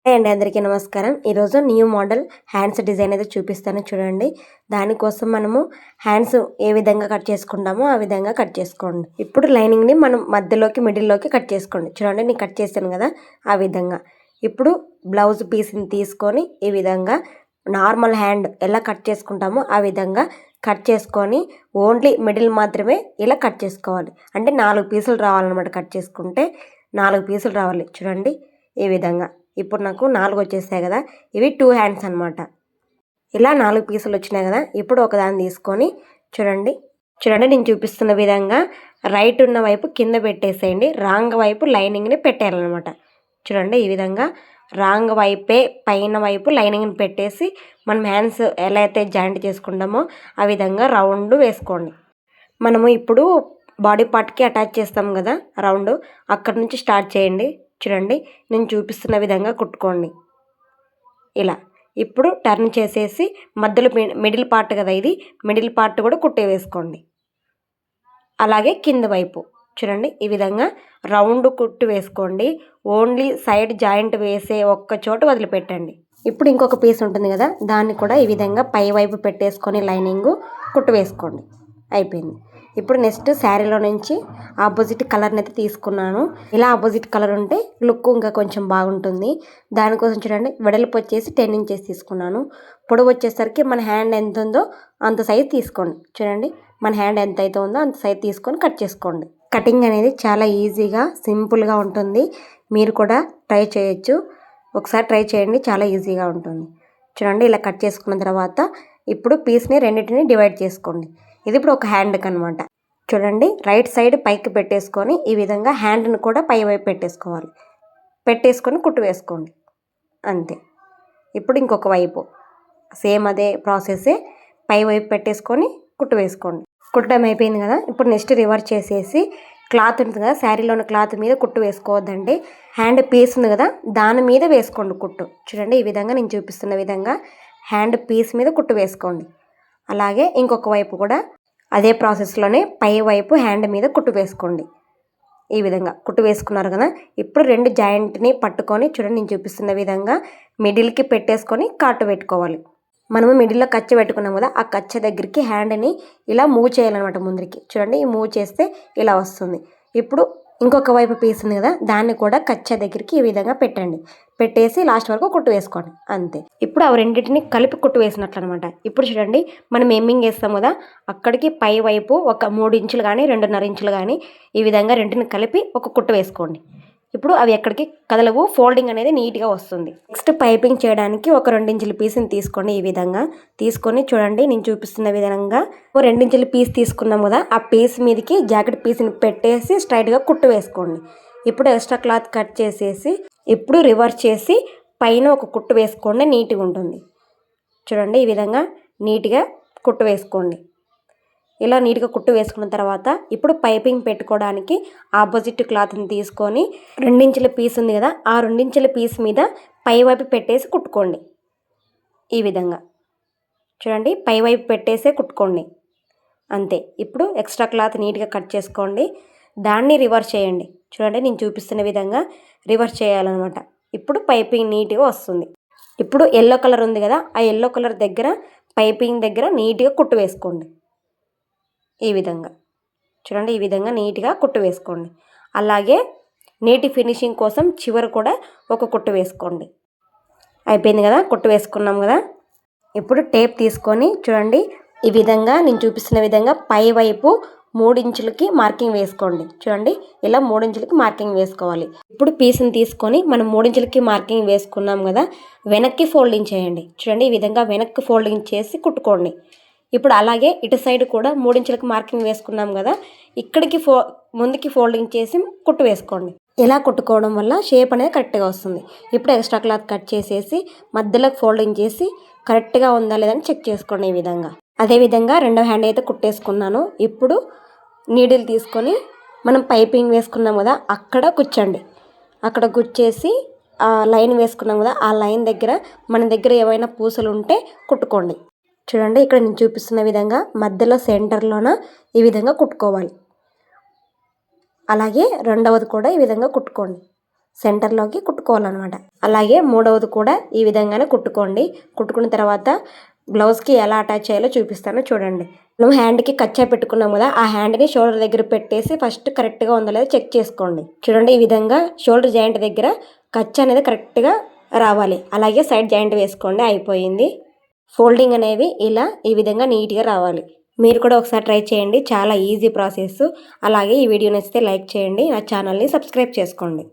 Hi అండి, అందరికీ నమస్కారం. ఈరోజు న్యూ మోడల్ హ్యాండ్స్ డిజైన్ అయితే చూపిస్తాను చూడండి. దానికోసం మనము హ్యాండ్స్ ఏ విధంగా కట్ చేసుకుంటామో ఆ విధంగా కట్ చేసుకోండి. ఇప్పుడు లైనింగ్ని మనం మధ్యలోకి మిడిల్లోకి కట్ చేసుకోండి. చూడండి, నేను కట్ చేశాను కదా ఆ విధంగా. ఇప్పుడు బ్లౌజ్ పీస్ని తీసుకొని ఈ విధంగా నార్మల్ హ్యాండ్ ఎలా కట్ చేసుకుంటామో ఆ విధంగా కట్ చేసుకొని ఓన్లీ మిడిల్ మాత్రమే ఇలా కట్ చేసుకోవాలి. అంటే 4 పీసులు రావాలన్నమాట. కట్ చేసుకుంటే 4 పీసులు రావాలి. చూడండి ఈ విధంగా. ఇప్పుడు నాకు 4 వచ్చేసాయి కదా, ఇవి 2 హ్యాండ్స్ అనమాట. ఇలా 4 పీసులు వచ్చినాయి కదా. ఇప్పుడు ఒకదాన్ని తీసుకొని చూడండి నేను చూపిస్తున్న విధంగా రైట్ ఉన్న వైపు కింద పెట్టేసేయండి, రాంగ్ వైపు లైనింగ్ని పెట్టేయాలన్నమాట. చూడండి ఈ విధంగా రాంగ్ వైపే పైన వైపు లైనింగ్ని పెట్టేసి మనం హ్యాండ్స్ ఎలా అయితే జాయింట్ చేసుకుంటామో ఆ విధంగా రౌండ్ వేసుకోండి. మనము ఇప్పుడు బాడీ పార్ట్కి అటాచ్ చేస్తాం కదా రౌండ్, అక్కడ నుంచి స్టార్ట్ చేయండి. చూడండి నేను చూపిస్తున్న విధంగా కుట్టుకోండి ఇలా. ఇప్పుడు టర్న్ చేసేసి మధ్యలో మిడిల్ పార్ట్ కదా ఇది, మిడిల్ పార్ట్ కూడా కుట్టే వేసుకోండి. అలాగే కింద వైపు చూడండి ఈ విధంగా రౌండ్ కుట్టు వేసుకోండి. ఓన్లీ సైడ్ జాయింట్ వేసే ఒక్క చోట వదిలిపెట్టండి. ఇప్పుడు ఇంకొక పీస్ ఉంటుంది కదా, దాన్ని కూడా ఈ విధంగా పై వైపు పెట్టేసుకొని లైనింగ్ కుట్టు వేసుకోండి. అయిపోయింది. ఇప్పుడు నెక్స్ట్ శారీలో నుంచి ఆపోజిట్ కలర్ని అయితే తీసుకున్నాను. ఇలా ఆపోజిట్ కలర్ ఉంటే లుక్ ఇంకా కొంచెం బాగుంటుంది. దానికోసం చూడండి వెడల్పు వచ్చేసి 10 ఇంచెస్ తీసుకున్నాను. పొడవు వచ్చేసరికి మన హ్యాండ్ ఎంత ఉందో అంత సైజ్ తీసుకోండి. చూడండి మన హ్యాండ్ ఎంత అయితే ఉందో అంత సైజ్ తీసుకొని కట్ చేసుకోండి. కటింగ్ అనేది చాలా ఈజీగా సింపుల్గా ఉంటుంది. మీరు కూడా ట్రై చేయొచ్చు. ఒకసారి ట్రై చేయండి, చాలా ఈజీగా ఉంటుంది. చూడండి ఇలా కట్ చేసుకున్న తర్వాత ఇప్పుడు పీస్ని రెండింటిని డివైడ్ చేసుకోండి. ఇది ఇప్పుడు ఒక హ్యాండ్కి అనమాట. చూడండి రైట్ సైడ్ పైకి పెట్టేసుకొని ఈ విధంగా హ్యాండ్ని కూడా పై వైపు పెట్టేసుకోవాలి. పెట్టేసుకొని కుట్టు వేసుకోండి అంతే. ఇప్పుడు ఇంకొక వైపు సేమ్ అదే ప్రాసెస్సే, పై వైపు పెట్టేసుకొని కుట్టు వేసుకోండి. కుట్టడం అయిపోయింది కదా. ఇప్పుడు నెక్స్ట్ రివర్స్ చేసేసి క్లాత్ ఉంటుంది కదా, శారీలో ఉన్న క్లాత్ మీద కుట్టు వేసుకోవద్దండి. హ్యాండ్ పీస్ ఉంది కదా దాని మీద వేసుకోండి కుట్టు. చూడండి ఈ విధంగా నేను చూపిస్తున్న విధంగా హ్యాండ్ పీస్ మీద కుట్టు వేసుకోండి. అలాగే ఇంకొక వైపు కూడా అదే ప్రాసెస్లోనే పై వైపు హ్యాండ్ మీద కుట్టు వేసుకోండి. ఈ విధంగా కుట్టు వేసుకున్నారు కదా. ఇప్పుడు 2 జాయింట్ని పట్టుకొని చూడండి నేను చూపిస్తున్న విధంగా మిడిల్కి పెట్టేసుకొని కాటు పెట్టుకోవాలి. మనము మిడిల్లో కచ్చ పెట్టుకున్నాం కదా, ఆ కచ్చ దగ్గరికి హ్యాండ్ని ఇలా మూవ్ చేయాలన్నమాట ముందరికి. చూడండి ఈ మూవ్ చేస్తే ఇలా వస్తుంది. ఇప్పుడు ఇంకొక వైపు పీస్ ఉంది కదా, దాన్ని కూడా కచ్చ దగ్గరికి ఈ విధంగా పెట్టండి. పెట్టేసి లాస్ట్ వరకు కుట్టు వేసుకోండి అంతే. ఇప్పుడు అవి రెండింటిని కలిపి కుట్టు వేసినట్లు అనమాట. ఇప్పుడు చూడండి మనం ఎమ్మింగ్ వేస్తాం కదా, అక్కడికి పై వైపు ఒక 3 ఇంచులు కానీ 2.5 ఇంచులు కానీ ఈ విధంగా రెంటిని కలిపి ఒక కుట్టు వేసుకోండి. ఇప్పుడు అవి ఎక్కడికి కదలవు, ఫోల్డింగ్ అనేది నీట్గా వస్తుంది. నెక్స్ట్ పైపింగ్ చేయడానికి ఒక 2 ఇంచుల పీస్ని తీసుకోండి. ఈ విధంగా తీసుకొని చూడండి నేను చూపిస్తున్న విధంగా 2 ఇంచుల పీస్ తీసుకున్నాం కదా, ఆ పీస్ మీదకి జాకెట్ పీస్ని పెట్టేసి స్ట్రైట్గా కుట్టు వేసుకోండి. ఇప్పుడు ఎక్స్ట్రా క్లాత్ కట్ చేసేసి ఇప్పుడు రివర్స్ చేసి పైన ఒక కుట్టు వేసుకోండి, నీట్గా ఉంటుంది. చూడండి ఈ విధంగా నీట్గా కుట్టు వేసుకోండి. ఇలా నీట్గా కుట్టు వేసుకున్న తర్వాత ఇప్పుడు పైపింగ్ పెట్టుకోవడానికి ఆపోజిట్ క్లాత్ని తీసుకొని 2 ఇంచుల పీస్ ఉంది కదా, ఆ 2 ఇంచుల పీస్ మీద పై వైపు పెట్టేసి కుట్టుకోండి. ఈ విధంగా చూడండి పై వైపు పెట్టేసే కుట్టుకోండి అంతే. ఇప్పుడు ఎక్స్ట్రా క్లాత్ నీట్గా కట్ చేసుకోండి, దాన్ని రివర్స్ చేయండి. చూడండి నేను చూపిస్తున్న విధంగా రివర్స్ చేయాలన్నమాట. ఇప్పుడు పైపింగ్ నీట్గా వస్తుంది. ఇప్పుడు ఎల్లో కలర్ ఉంది కదా, ఆ ఎల్లో కలర్ దగ్గర పైపింగ్ దగ్గర నీట్గా కుట్టు వేసుకోండి. ఈ విధంగా చూడండి ఈ విధంగా నీట్గా కుట్టు వేసుకోండి. అలాగే నీటి ఫినిషింగ్ కోసం చివర కూడా ఒక కుట్టు వేసుకోండి. అయిపోయింది కదా, కుట్టు వేసుకున్నాం కదా. ఇప్పుడు టేప్ తీసుకొని చూడండి ఈ విధంగా నేను చూపిస్తున్న విధంగా పై వైపు 3 ఇంచులకి మార్కింగ్ వేసుకోండి. చూడండి ఇలా 3 ఇంచులకి మార్కింగ్ వేసుకోవాలి. ఇప్పుడు పీస్ని తీసుకొని మనం 3 ఇంచులకి మార్కింగ్ వేసుకున్నాం కదా, వెనక్కి ఫోల్డింగ్ చేయండి. చూడండి ఈ విధంగా వెనక్కి ఫోల్డింగ్ చేసి కుట్టుకోండి. ఇప్పుడు అలాగే ఇటు సైడ్ కూడా 3 ఇంచులకి మార్కింగ్ వేసుకున్నాం కదా, ఇక్కడికి ముందుకి ఫోల్డింగ్ చేసి కుట్టు వేసుకోండి. ఇలా కుట్టుకోవడం వల్ల షేప్ అనేది కరెక్ట్గా వస్తుంది. ఇప్పుడు ఎక్స్ట్రా క్లాత్ కట్ చేసేసి మధ్యలోకి ఫోల్డింగ్ చేసి కరెక్ట్గా ఉందా లేదని చెక్ చేసుకోండి. ఈ విధంగా అదేవిధంగా రెండో హ్యాండ్ అయితే కుట్టేసుకున్నాను. ఇప్పుడు నీడిల్ తీసుకొని మనం పైపింగ్ వేసుకున్నాం కదా అక్కడ కుచ్చండి. అక్కడ కుచ్చేసి లైన్ వేసుకున్నాం కదా, ఆ లైన్ దగ్గర మన దగ్గర ఏవైనా పూసలు ఉంటే కుట్టుకోండి. చూడండి ఇక్కడ నేను చూపిస్తున్న విధంగా మధ్యలో సెంటర్లోన ఈ విధంగా కుట్టుకోవాలి. అలాగే రెండవది కూడా ఈ విధంగా కుట్టుకోండి. సెంటర్లోకి కుట్టుకోవాలన్నమాట. అలాగే మూడవది కూడా ఈ విధంగానే కుట్టుకోండి. కుట్టుకున్న తర్వాత బ్లౌజ్కి ఎలా అటాచ్ చేయాలో చూపిస్తాను చూడండి. మనం హ్యాండ్కి కచ్చా పెట్టుకున్నాం కదా, ఆ హ్యాండ్ని షోల్డర్ దగ్గర పెట్టేసి ఫస్ట్ కరెక్ట్గా ఉందో లేదో చెక్ చేసుకోండి. చూడండి, ఈ విధంగా షోల్డర్ జాయింట్ దగ్గర కచ్చా అనేది కరెక్ట్గా రావాలి. అలాగే సైడ్ జాయింట్ వేసుకోండి. అయిపోయింది. ఫోల్డింగ్ అనేవి ఇలా ఈ విధంగా నీట్గా రావాలి. మీరు కూడా ఒకసారి ట్రై చేయండి. చాలా ఈజీ ప్రాసెస్. అలాగే ఈ వీడియో నచ్చితే లైక్ చేయండి. నా ఛానల్ని సబ్స్క్రైబ్ చేసుకోండి.